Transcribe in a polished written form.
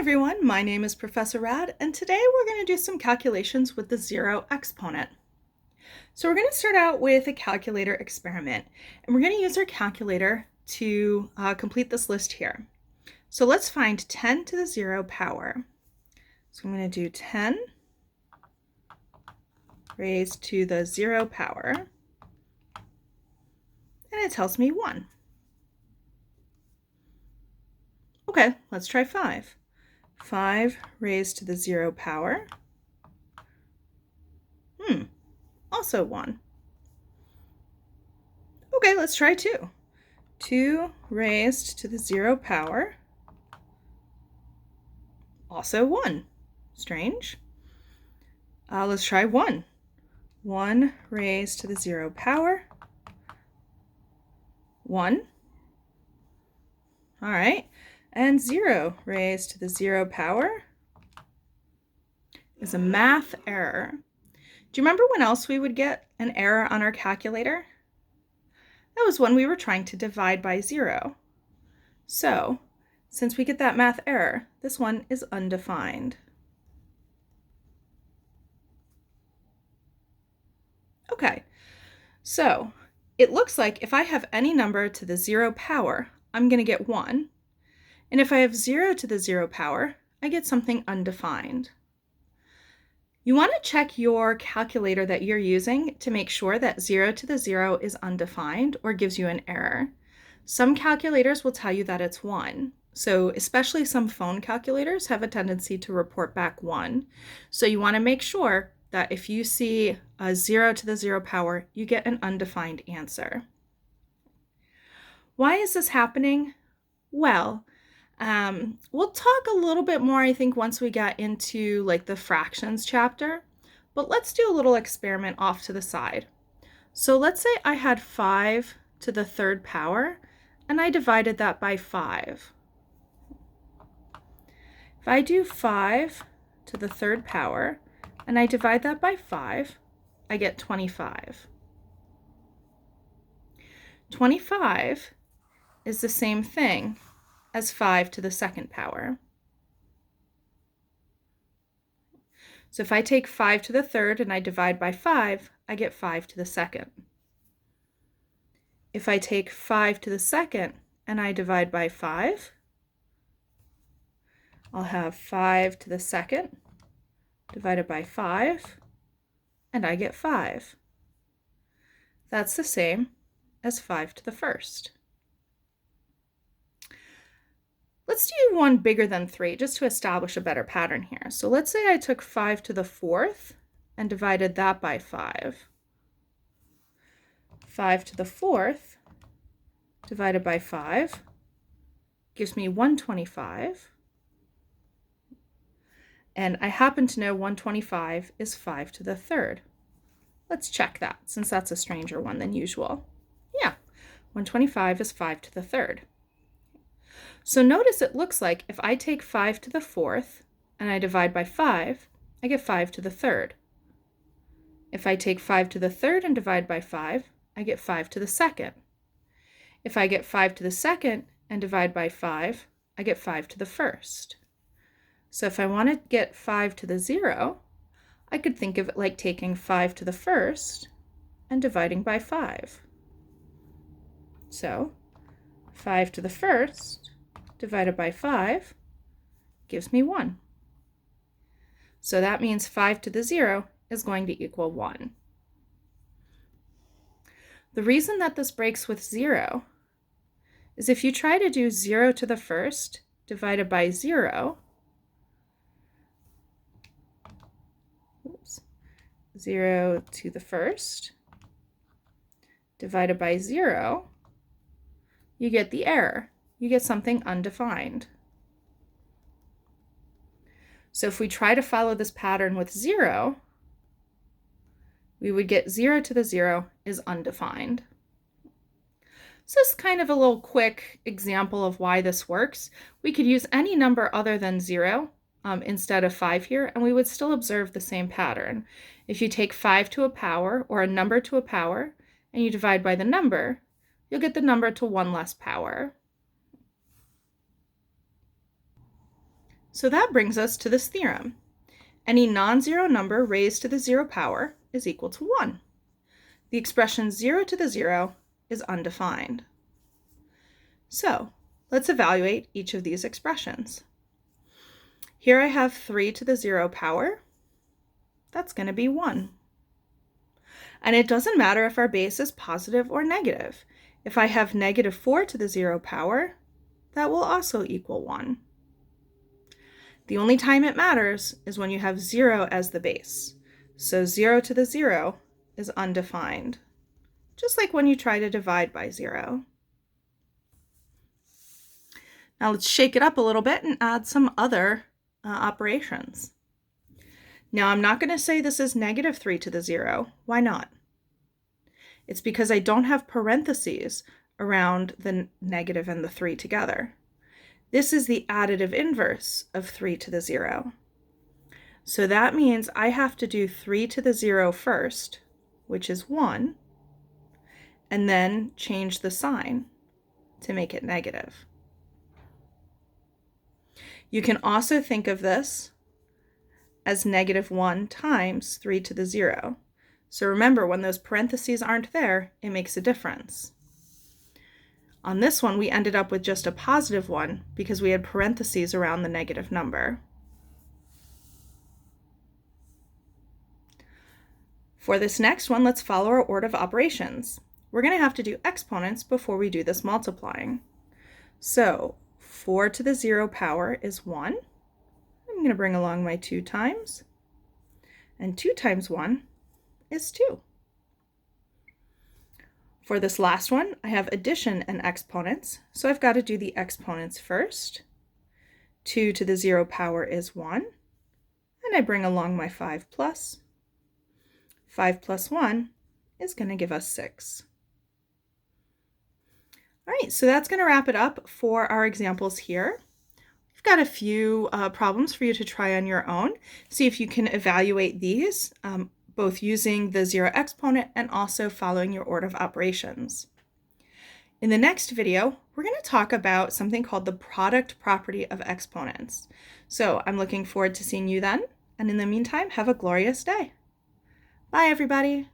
everyone, my name is Professor Rad, and today we're going to do some calculations with the zero exponent. So we're going to start out with a calculator experiment, and we're going to use our calculator to complete this list here. So let's find 10 to the 0 power. So I'm going to do 10 raised to the 0 power, and it tells me 1. Okay, let's try 5. 5 raised to the 0 power. Also 1. Okay, let's try 2. 2 raised to the 0 power. Also 1. Strange. Let's try 1. 1 raised to the 0 power. 1. All right. And 0 raised to the 0 power is a math error. Do you remember when else we would get an error on our calculator? That was when we were trying to divide by 0. So, since we get that math error, this one is undefined. Okay, so it looks like if I have any number to the 0 power, I'm going to get 1. And if I have 0 to the 0 power, I get something undefined. You want to check your calculator that you're using to make sure that 0 to the 0 is undefined or gives you an error. Some calculators will tell you that it's 1. So especially some phone calculators have a tendency to report back 1. So you want to make sure that if you see a 0 to the 0 power, you get an undefined answer. Why is this happening? Well, we'll talk a little bit more, I think, once we get into like the fractions chapter, but let's do a little experiment off to the side. So let's say I had 5 to the 3rd power and I divided that by 5. If I do 5 to the 3rd power and I divide that by 5, I get 25. 25 is the same thing as 5 to the 2nd power. So if I take 5 to the 3rd and I divide by 5, I get 5 to the 2nd. If I take 5 to the 2nd and I divide by 5, I'll have 5 to the 2nd divided by 5, and I get 5. That's the same as 5 to the 1st. Let's do one bigger than 3 just to establish a better pattern here. So let's say I took 5 to the 4th and divided that by 5. 5 to the 4th divided by 5 gives me 125. And I happen to know 125 is 5 to the 3rd. Let's check that since that's a stranger one than usual. Yeah, 125 is 5 to the 3rd. So notice it looks like if I take 5 to the 4th and I divide by 5, I get 5 to the 3rd. If I take 5 to the 3rd and divide by 5, I get 5 to the 2nd. If I get 5 to the 2nd and divide by 5, I get 5 to the 1st. So if I want to get 5 to the 0, I could think of it like taking 5 to the 1st and dividing by 5. So 5 to the 1st divided by 5 gives me 1. So that means 5 to the 0 is going to equal 1. The reason that this breaks with 0 is if you try to do 0 to the 1st divided by 0, 0 to the 1st divided by 0, you get the error. You get something undefined. So if we try to follow this pattern with 0, we would get 0 to the 0 is undefined. So this is kind of a little quick example of why this works. We could use any number other than 0 instead of 5 here, and we would still observe the same pattern. If you take 5 to a power, or a number to a power, and you divide by the number, you'll get the number to 1 less power. So that brings us to this theorem. Any non-zero number raised to the 0 power is equal to 1. The expression 0 to the 0 is undefined. So let's evaluate each of these expressions. Here I have 3 to the 0 power. That's going to be 1. And it doesn't matter if our base is positive or negative. If I have negative 4 to the 0 power, that will also equal 1. The only time it matters is when you have 0 as the base. So 0 to the 0 is undefined, just like when you try to divide by 0. Now let's shake it up a little bit and add some other operations. Now I'm not going to say this is negative 3 to the 0. Why not? It's because I don't have parentheses around the negative and the 3 together. This is the additive inverse of 3 to the 0. So that means I have to do 3 to the 0 first, which is 1, and then change the sign to make it negative. You can also think of this as negative 1 times 3 to the 0. So remember, when those parentheses aren't there, it makes a difference. On this one, we ended up with just a positive 1 because we had parentheses around the negative number. For this next one, let's follow our order of operations. We're going to have to do exponents before we do this multiplying. So 4 to the 0 power is 1. I'm going to bring along my 2 times. And 2 times 1 is 2. For this last one, I have addition and exponents, so I've got to do the exponents first. 2 to the 0 power is 1, and I bring along my 5 plus. 5 plus 1 is going to give us 6. All right, so that's going to wrap it up for our examples here. We've got a few problems for you to try on your own. See if you can evaluate these, both using the zero exponent and also following your order of operations. In the next video, we're going to talk about something called the product property of exponents. So I'm looking forward to seeing you then, and in the meantime, have a glorious day. Bye, everybody.